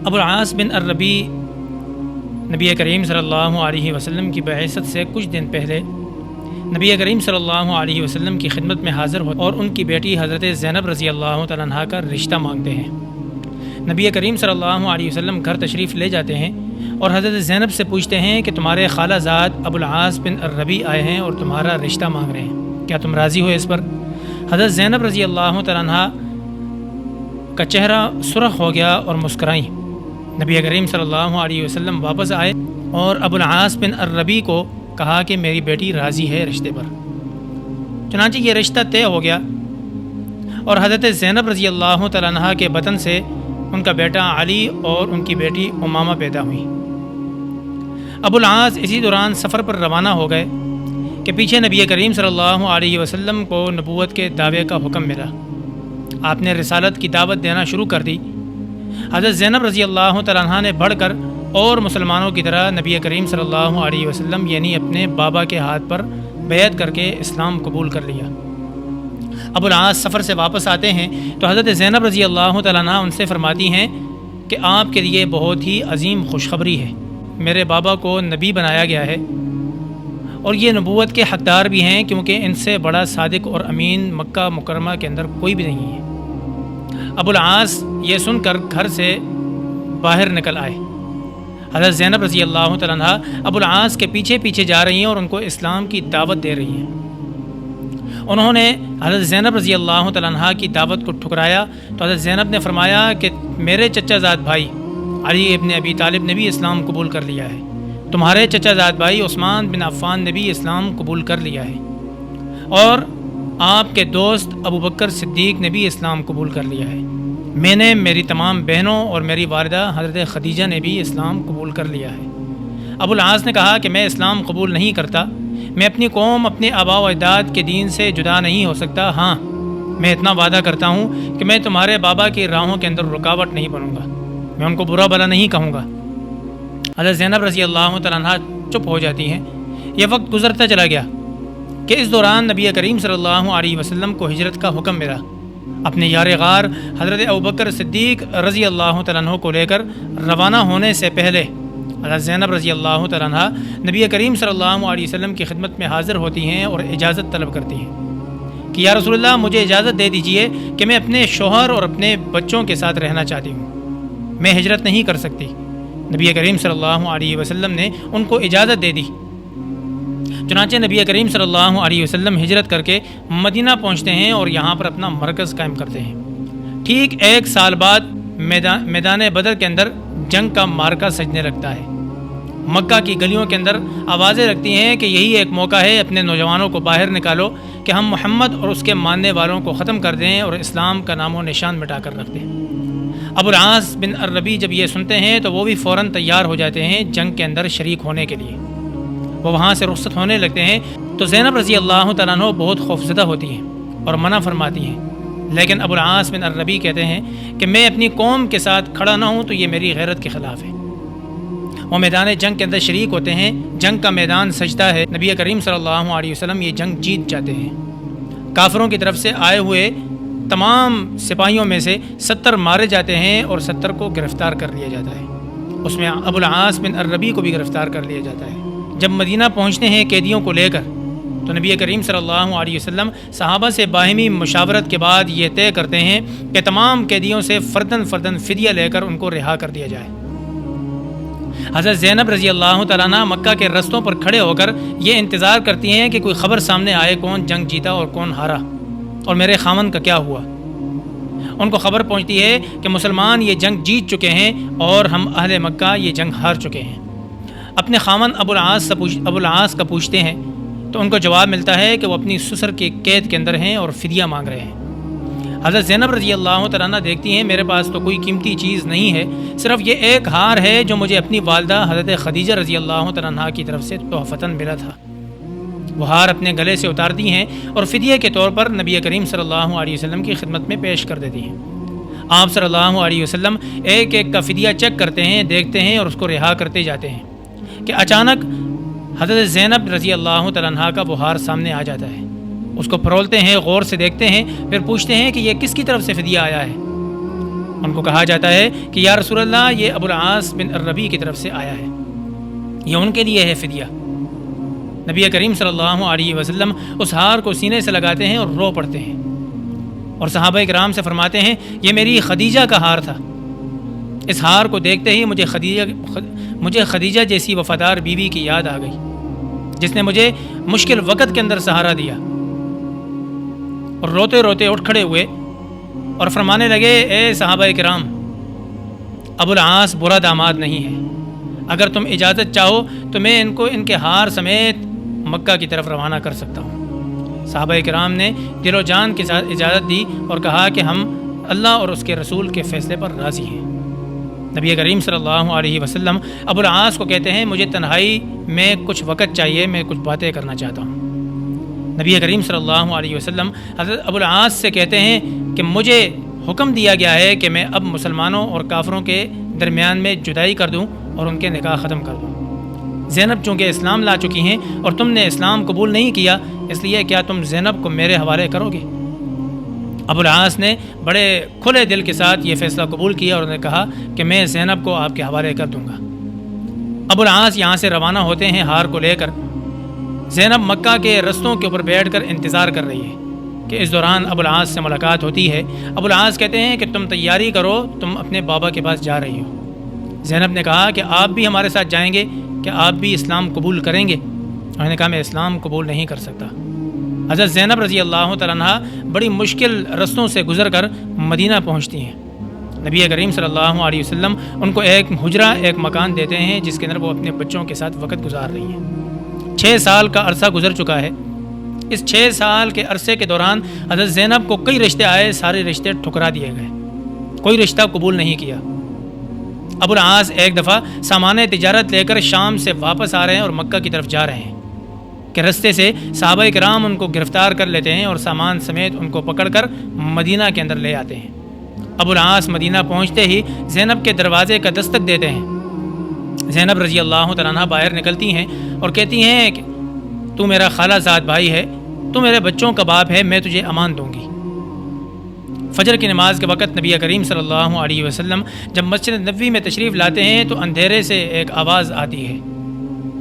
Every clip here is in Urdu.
ابو العاص بن الربی نبی کریم صلی اللہ علیہ وسلم کی بعثت سے کچھ دن پہلے نبی کریم صلی اللہ علیہ وسلم کی خدمت میں حاضر ہو اور ان کی بیٹی حضرت زینب رضی اللہ تعالیٰ عنہا کا رشتہ مانگتے ہیں۔ نبی کریم صلی اللہ علیہ وسلم گھر تشریف لے جاتے ہیں اور حضرت زینب سے پوچھتے ہیں کہ تمہارے خالہ زاد ابو العاص بن الربی آئے ہیں اور تمہارا رشتہ مانگ رہے ہیں، کیا تم راضی ہو اس پر؟ حضرت زینب رضی اللہ تعالیٰ عنہا کا چہرہ سرخ ہو گیا اور مسکرائیں۔ نبی کریم صلی اللہ علیہ وسلم واپس آئے اور ابو العاص بن الربی کو کہا کہ میری بیٹی راضی ہے رشتے پر۔ چنانچہ یہ رشتہ طے ہو گیا اور حضرت زینب رضی اللہ تعالیٰ عنہا کے بطن سے ان کا بیٹا علی اور ان کی بیٹی امامہ پیدا ہوئی۔ ابو العاص اسی دوران سفر پر روانہ ہو گئے کہ پیچھے نبی کریم صلی اللہ علیہ وسلم کو نبوت کے دعوے کا حکم ملا۔ آپ نے رسالت کی دعوت دینا شروع کر دی۔ حضرت زینب رضی اللہ تعالیٰ عنہ نے بڑھ کر اور مسلمانوں کی طرح نبی کریم صلی اللہ علیہ وسلم یعنی اپنے بابا کے ہاتھ پر بیعت کر کے اسلام قبول کر لیا۔ ابو العاص سفر سے واپس آتے ہیں تو حضرت زینب رضی اللہ تعالیٰ عنہ ان سے فرماتی ہیں کہ آپ کے لیے بہت ہی عظیم خوشخبری ہے، میرے بابا کو نبی بنایا گیا ہے اور یہ نبوت کے حقدار بھی ہیں، کیونکہ ان سے بڑا صادق اور امین مکہ مکرمہ کے اندر کوئی بھی نہیں ہے۔ ابو العاص یہ سن کر گھر سے باہر نکل آئے۔ حضرت زینب رضی اللہ تعالیٰ عنہ ابو العاص کے پیچھے پیچھے جا رہی ہیں اور ان کو اسلام کی دعوت دے رہی ہیں۔ انہوں نے حضرت زینب رضی اللہ تعالیٰ عنہ کی دعوت کو ٹھکرایا تو حضرت زینب نے فرمایا کہ میرے چچا زاد بھائی علی ابن ابی طالب نے بھی اسلام قبول کر لیا ہے، تمہارے چچا زاد بھائی عثمان بن عفان نے بھی اسلام قبول کر لیا ہے، اور آپ کے دوست ابو بکر صدیق نے بھی اسلام قبول کر لیا ہے، میں نے، میری تمام بہنوں اور میری والدہ حضرت خدیجہ نے بھی اسلام قبول کر لیا ہے۔ ابو العاص نے کہا کہ میں اسلام قبول نہیں کرتا، میں اپنی قوم، اپنے آباء و اجداد کے دین سے جدا نہیں ہو سکتا، ہاں میں اتنا وعدہ کرتا ہوں کہ میں تمہارے بابا کی راہوں کے اندر رکاوٹ نہیں بنوں گا، میں ان کو برا بھلا نہیں کہوں گا۔ حضرت زینب رضی اللہ تعالیٰ عنہ چپ ہو جاتی ہیں۔ یہ وقت گزرتا چلا گیا کہ اس دوران نبی کریم صلی اللہ علیہ وسلم کو ہجرت کا حکم ملا۔ اپنے یار غار حضرت ابوبکر صدیق رضی اللہ تعالیٰ عنہ کو لے کر روانہ ہونے سے پہلے حضرت زینب رضی اللہ تعالیٰ عنہ نبی کریم صلی اللہ علیہ وسلم کی خدمت میں حاضر ہوتی ہیں اور اجازت طلب کرتی ہیں کہ یا رسول اللہ مجھے اجازت دے دیجئے کہ میں اپنے شوہر اور اپنے بچوں کے ساتھ رہنا چاہتی ہوں، میں ہجرت نہیں کر سکتی۔ نبی کریم صلی اللہ علیہ وسلم نے ان کو اجازت دے دی۔ چنانچہ نبی کریم صلی اللہ علیہ وسلم ہجرت کر کے مدینہ پہنچتے ہیں اور یہاں پر اپنا مرکز قائم کرتے ہیں۔ ٹھیک 1 سال بعد میدان بدر کے اندر جنگ کا مارکہ سجنے لگتا ہے۔ مکہ کی گلیوں کے اندر آوازیں لگتی ہیں کہ یہی ایک موقع ہے، اپنے نوجوانوں کو باہر نکالو کہ ہم محمد اور اس کے ماننے والوں کو ختم کر دیں اور اسلام کا نام و نشان مٹا کر رکھ دیں۔ ابو العاص بن الربی جب یہ سنتے ہیں تو وہ بھی فوراً تیار ہو جاتے ہیں جنگ کے اندر شریک ہونے کے لیے۔ وہ وہاں سے رخصت ہونے لگتے ہیں تو زینب رضی اللہ تعالیٰ عنہ بہت خوفزدہ ہوتی ہیں اور منع فرماتی ہیں، لیکن ابو العاص بن الربی کہتے ہیں کہ میں اپنی قوم کے ساتھ کھڑا نہ ہوں تو یہ میری غیرت کے خلاف ہے۔ وہ میدان جنگ کے اندر شریک ہوتے ہیں، جنگ کا میدان سجدہ ہے، نبی کریم صلی اللہ علیہ وسلم یہ جنگ جیت جاتے ہیں۔ کافروں کی طرف سے آئے ہوئے تمام سپاہیوں میں سے 70 مارے جاتے ہیں اور 70 کو گرفتار کر لیا جاتا ہے، اس میں ابو العاص بن الربی کو بھی گرفتار کر لیا جاتا ہے۔ جب مدینہ پہنچتے ہیں قیدیوں کو لے کر تو نبی کریم صلی اللہ علیہ وسلم صحابہ سے باہمی مشاورت کے بعد یہ طے کرتے ہیں کہ تمام قیدیوں سے فرداً فدیہ لے کر ان کو رہا کر دیا جائے۔ حضرت زینب رضی اللہ تعالیٰ عنہ مکہ کے رستوں پر کھڑے ہو کر یہ انتظار کرتی ہیں کہ کوئی خبر سامنے آئے کون جنگ جیتا اور کون ہارا اور میرے خامن کا کیا ہوا۔ ان کو خبر پہنچتی ہے کہ مسلمان یہ جنگ جیت چکے ہیں اور ہم اہل مکہ یہ جنگ ہار چکے ہیں۔ اپنے خامن ابو العاص کا پوچھتے ہیں تو ان کو جواب ملتا ہے کہ وہ اپنی سسر کے قید کے اندر ہیں اور فدیہ مانگ رہے ہیں۔ حضرت زینب رضی اللہ تعالیٰ عنہ دیکھتی ہیں میرے پاس تو کوئی قیمتی چیز نہیں ہے، صرف یہ ایک ہار ہے جو مجھے اپنی والدہ حضرت خدیجہ رضی اللہ تعالیٰ عنہ کی طرف سے تحفتاً ملا تھا۔ وہ ہار اپنے گلے سے اتارتی ہیں اور فدیہ کے طور پر نبی کریم صلی اللہ علیہ وسلم کی خدمت میں پیش کر دیتی ہیں۔ آپ صلی اللہ علیہ وسلم ایک ایک کا فدیہ چیک کرتے ہیں، دیکھتے ہیں اور اس کو رہا کرتے جاتے ہیں کہ اچانک حضرت زینب رضی اللہ تعالیٰ عنہ کا وہ ہار سامنے آ جاتا ہے۔ اس کو پرولتے ہیں، غور سے دیکھتے ہیں، پھر پوچھتے ہیں کہ یہ کس کی طرف سے فدیہ آیا ہے۔ ان کو کہا جاتا ہے کہ یا رسول اللہ یہ ابو العاص بن الربیع کی طرف سے آیا ہے، یہ ان کے لیے ہے فدیہ۔ نبی کریم صلی اللہ علیہ وسلم اس ہار کو سینے سے لگاتے ہیں اور رو پڑتے ہیں، اور صحابہ کرام سے فرماتے ہیں یہ میری خدیجہ کا ہار تھا، اس ہار کو دیکھتے ہی مجھے خدیجہ جیسی وفادار بیوی کی یاد آ گئی، جس نے مجھے مشکل وقت کے اندر سہارا دیا۔ اور روتے روتے اٹھ کھڑے ہوئے اور فرمانے لگے اے صحابہ کرام، ابو العاص برا داماد نہیں ہے، اگر تم اجازت چاہو تو میں ان کو ان کے ہار سمیت مکہ کی طرف روانہ کر سکتا ہوں۔ صحابہ کرام نے دل و جان کے ساتھ اجازت دی اور کہا کہ ہم اللہ اور اس کے رسول کے فیصلے پر راضی ہیں۔ نبی کریم صلی اللہ علیہ وسلم ابو العاص کو کہتے ہیں مجھے تنہائی میں کچھ وقت چاہیے، میں کچھ باتیں کرنا چاہتا ہوں۔ نبی کریم صلی اللہ علیہ وسلم حضرت ابو العاص سے کہتے ہیں کہ مجھے حکم دیا گیا ہے کہ میں اب مسلمانوں اور کافروں کے درمیان میں جدائی کر دوں اور ان کے نکاح ختم کر دوں۔ زینب چونکہ اسلام لا چکی ہیں اور تم نے اسلام قبول نہیں کیا، اس لیے کیا تم زینب کو میرے حوالے کرو گے؟ ابو العاص نے بڑے کھلے دل کے ساتھ یہ فیصلہ قبول کیا اور انہوں نے کہا کہ میں زینب کو آپ کے حوالے کر دوں گا۔ ابو العاص یہاں سے روانہ ہوتے ہیں ہار کو لے کر۔ زینب مکہ کے رستوں کے اوپر بیٹھ کر انتظار کر رہی ہے کہ اس دوران ابو العاص سے ملاقات ہوتی ہے۔ ابو العاص کہتے ہیں کہ تم تیاری کرو، تم اپنے بابا کے پاس جا رہی ہو۔ زینب نے کہا کہ آپ بھی ہمارے ساتھ جائیں گے، کہ آپ بھی اسلام قبول کریں گے؟ انہوں نے کہا میں اسلام قبول نہیں کر سکتا۔ حضرت زینب رضی اللہ تعالیٰ عنہ بڑی مشکل رستوں سے گزر کر مدینہ پہنچتی ہیں۔ نبی کریم صلی اللہ علیہ وسلم ان کو ایک حجرہ، ایک مکان دیتے ہیں جس کے اندر وہ اپنے بچوں کے ساتھ وقت گزار رہی ہیں۔ 6 سال کا عرصہ گزر چکا ہے۔ اس 6 سال کے عرصے کے دوران حضرت زینب کو کئی رشتے آئے، سارے رشتے ٹھکرا دیے گئے، کوئی رشتہ قبول نہیں کیا۔ ابو العاص ایک دفعہ سامان تجارت لے کر شام سے واپس آ رہے ہیں اور مکہ کی طرف جا رہے ہیں کہ رستے سے صحابہ کرام ان کو گرفتار کر لیتے ہیں اور سامان سمیت ان کو پکڑ کر مدینہ کے اندر لے آتے ہیں۔ ابو العاص مدینہ پہنچتے ہی زینب کے دروازے کا دستک دیتے ہیں۔ زینب رضی اللہ تعالیٰ عنہ باہر نکلتی ہیں اور کہتی ہیں کہ تو میرا خالہ زاد بھائی ہے، تو میرے بچوں کا باپ ہے، میں تجھے امان دوں گی۔ فجر کی نماز کے وقت نبی کریم صلی اللہ علیہ وسلم جب مسجد نبوی میں تشریف لاتے ہیں تو اندھیرے سے ایک آواز آتی ہے،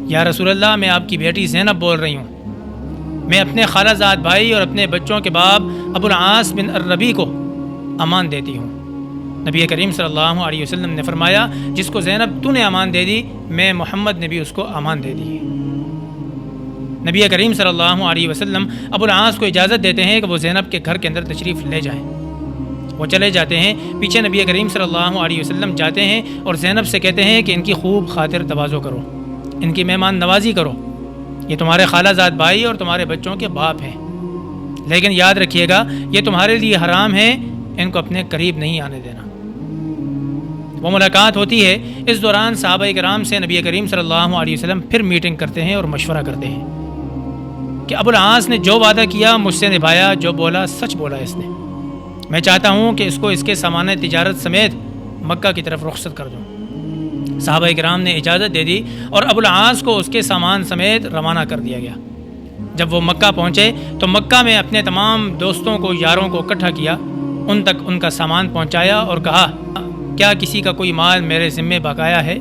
یا رسول اللہ میں آپ کی بیٹی زینب بول رہی ہوں، میں اپنے خالہ زاد بھائی اور اپنے بچوں کے باپ ابو العاص بن الربیع کو امان دیتی ہوں۔ نبی کریم صلی اللہ علیہ وسلم نے فرمایا جس کو زینب تو نے امان دے دی، میں محمد نے بھی اس کو امان دے دی ہے۔ نبی کریم صلی اللہ علیہ وسلم ابو العاص کو اجازت دیتے ہیں کہ وہ زینب کے گھر کے اندر تشریف لے جائیں۔ وہ چلے جاتے ہیں، پیچھے نبی کریم صلی اللہ علیہ وسلم جاتے ہیں اور زینب سے کہتے ہیں کہ ان کی خوب خاطر تواضع کرو، ان کی مہمان نوازی کرو، یہ تمہارے خالہ زاد بھائی اور تمہارے بچوں کے باپ ہیں، لیکن یاد رکھیے گا یہ تمہارے لیے حرام ہے، ان کو اپنے قریب نہیں آنے دینا۔ وہ ملاقات ہوتی ہے۔ اس دوران صحابہ کرام سے نبی کریم صلی اللہ علیہ وسلم پھر میٹنگ کرتے ہیں اور مشورہ کرتے ہیں کہ ابو العاص نے جو وعدہ کیا مجھ سے نبھایا، جو بولا سچ بولا اس نے، میں چاہتا ہوں کہ اس کو اس کے سامان تجارت سمیت مکہ کی طرف رخصت کر دوں۔ صحابہ کرام نے اجازت دے دی اور ابو العاص کو اس کے سامان سمیت روانہ کر دیا گیا۔ جب وہ مکہ پہنچے تو مکہ میں اپنے تمام دوستوں کو، یاروں کو اکٹھا کیا، ان تک ان کا سامان پہنچایا اور کہا کیا کسی کا کوئی مال میرے ذمے بقایا ہے،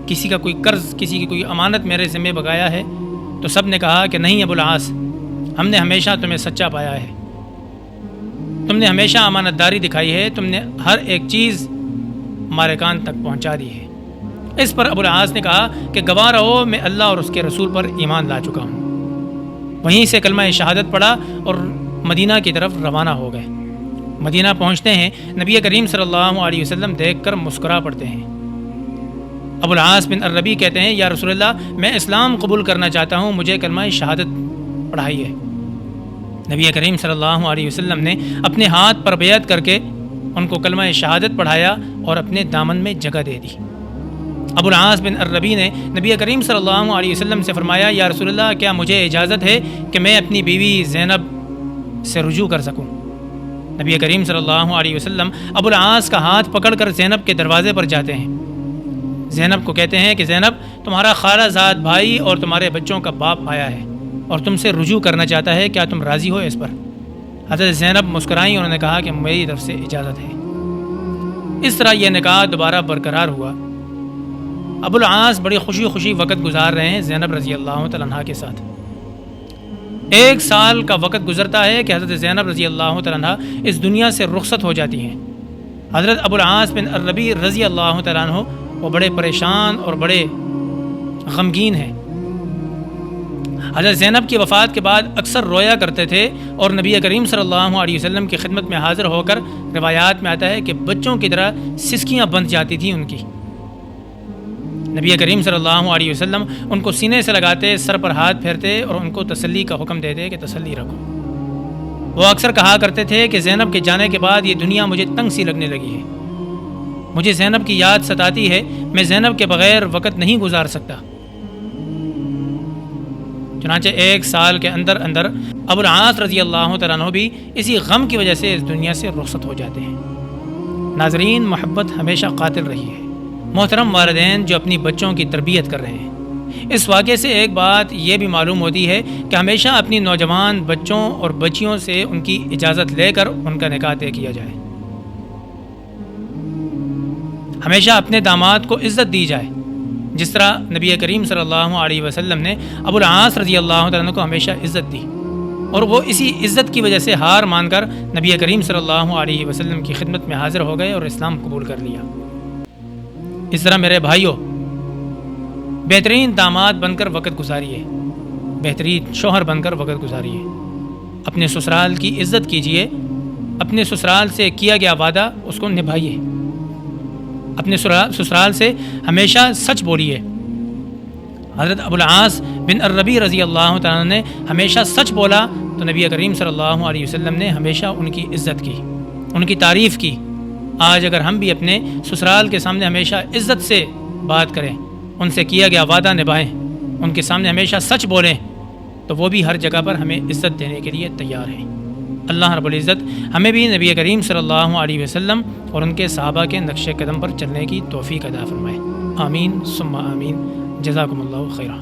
کسی کا کوئی قرض، کسی کی کوئی امانت میرے ذمے بقایا ہے؟ تو سب نے کہا کہ نہیں ابو العاص، ہم نے ہمیشہ تمہیں سچا پایا ہے، تم نے ہمیشہ امانت داری دکھائی ہے، تم نے ہر ایک چیز ہمارے کان تک پہنچا دی ہے۔ اس پر ابو العاص نے کہا کہ گواہ رہو میں اللہ اور اس کے رسول پر ایمان لا چکا ہوں۔ وہیں سے کلمہ شہادت پڑھا اور مدینہ کی طرف روانہ ہو گئے۔ مدینہ پہنچتے ہیں، نبی کریم صلی اللہ علیہ وسلم دیکھ کر مسکرا پڑتے ہیں۔ ابو العاص بن الربیع کہتے ہیں یا رسول اللہ میں اسلام قبول کرنا چاہتا ہوں، مجھے کلمہ شہادت پڑھائیے۔ نبی کریم صلی اللہ علیہ وسلم نے اپنے ہاتھ پر بیعت کر کے ان کو کلمہ شہادت پڑھایا اور اپنے دامن میں جگہ دے دی۔ ابو العاص بن الربیع نے نبی کریم صلی اللہ علیہ وسلم سے فرمایا یا رسول اللہ کیا مجھے اجازت ہے کہ میں اپنی بیوی زینب سے رجوع کر سکوں؟ نبی کریم صلی اللہ علیہ وسلم ابو العاص کا ہاتھ پکڑ کر زینب کے دروازے پر جاتے ہیں۔ زینب کو کہتے ہیں کہ زینب تمہارا خالہ زاد بھائی اور تمہارے بچوں کا باپ آیا ہے اور تم سے رجوع کرنا چاہتا ہے، کیا تم راضی ہو اس پر؟ حضرت زینب مسکرائیں، انہوں نے کہا کہ میری طرف سے اجازت ہے۔ اس طرح یہ نکاح دوبارہ برقرار ہوا۔ ابو العاص بڑی خوشی وقت گزار رہے ہیں زینب رضی اللہ تعالیٰ عنہ کے ساتھ۔ 1 سال کا وقت گزرتا ہے کہ حضرت زینب رضی اللہ تعالیٰ عنہ اس دنیا سے رخصت ہو جاتی ہیں۔ حضرت ابو العاص بن الربیع رضی اللہ تعالیٰ عنہ وہ بڑے پریشان اور بڑے غمگین ہیں۔ حضرت زینب کی وفات کے بعد اکثر رویا کرتے تھے اور نبی کریم صلی اللہ علیہ وسلم کی خدمت میں حاضر ہو کر روایات میں آتا ہے کہ بچوں کی طرح سسکیاں بند جاتی تھیں ان کی۔ نبی کریم صلی اللہ علیہ وسلم ان کو سینے سے لگاتے، سر پر ہاتھ پھیرتے اور ان کو تسلی کا حکم دیتے کہ تسلی رکھو۔ وہ اکثر کہا کرتے تھے کہ زینب کے جانے کے بعد یہ دنیا مجھے تنگ سی لگنے لگی ہے، مجھے زینب کی یاد ستاتی ہے، میں زینب کے بغیر وقت نہیں گزار سکتا۔ چنانچہ 1 سال کے اندر ابو العاص رضی اللہ تعالیٰ عنہ بھی اسی غم کی وجہ سے اس دنیا سے رخصت ہو جاتے ہیں۔ ناظرین، محبت ہمیشہ قاتل رہی ہے۔ محترم والدین جو اپنی بچوں کی تربیت کر رہے ہیں، اس واقعے سے ایک بات یہ بھی معلوم ہوتی ہے کہ ہمیشہ اپنی نوجوان بچوں اور بچیوں سے ان کی اجازت لے کر ان کا نکاح طے کیا جائے۔ ہمیشہ اپنے داماد کو عزت دی جائے، جس طرح نبی کریم صلی اللہ علیہ وسلم نے ابو العاص رضی اللہ تعالیٰ عنہ کو ہمیشہ عزت دی، اور وہ اسی عزت کی وجہ سے ہار مان کر نبی کریم صلی اللہ علیہ وسلم کی خدمت میں حاضر ہو گئے اور اسلام قبول کر لیا۔ اس طرح میرے بھائیوں، بہترین داماد بن کر وقت گزاریے، بہترین شوہر بن کر وقت گزاریے، اپنے سسرال کی عزت کیجیے، اپنے سسرال سے کیا گیا وعدہ اس کو نبھائیے، اپنے سسرال سے ہمیشہ سچ بولیے۔ حضرت ابو العاص بن الربیع رضی اللہ تعالیٰ نے ہمیشہ سچ بولا تو نبی کریم صلی اللہ علیہ وسلم نے ہمیشہ ان کی عزت کی، ان کی تعریف کی۔ آج اگر ہم بھی اپنے سسرال کے سامنے ہمیشہ عزت سے بات کریں، ان سے کیا گیا وعدہ نبھائیں، ان کے سامنے ہمیشہ سچ بولیں، تو وہ بھی ہر جگہ پر ہمیں عزت دینے کے لیے تیار ہیں۔ اللہ رب العزت ہمیں بھی نبی کریم صلی اللہ علیہ وسلم اور ان کے صحابہ کے نقش قدم پر چلنے کی توفیق عطا فرمائے۔ آمین ثم آمین۔ جزاکم اللہ خیرہ۔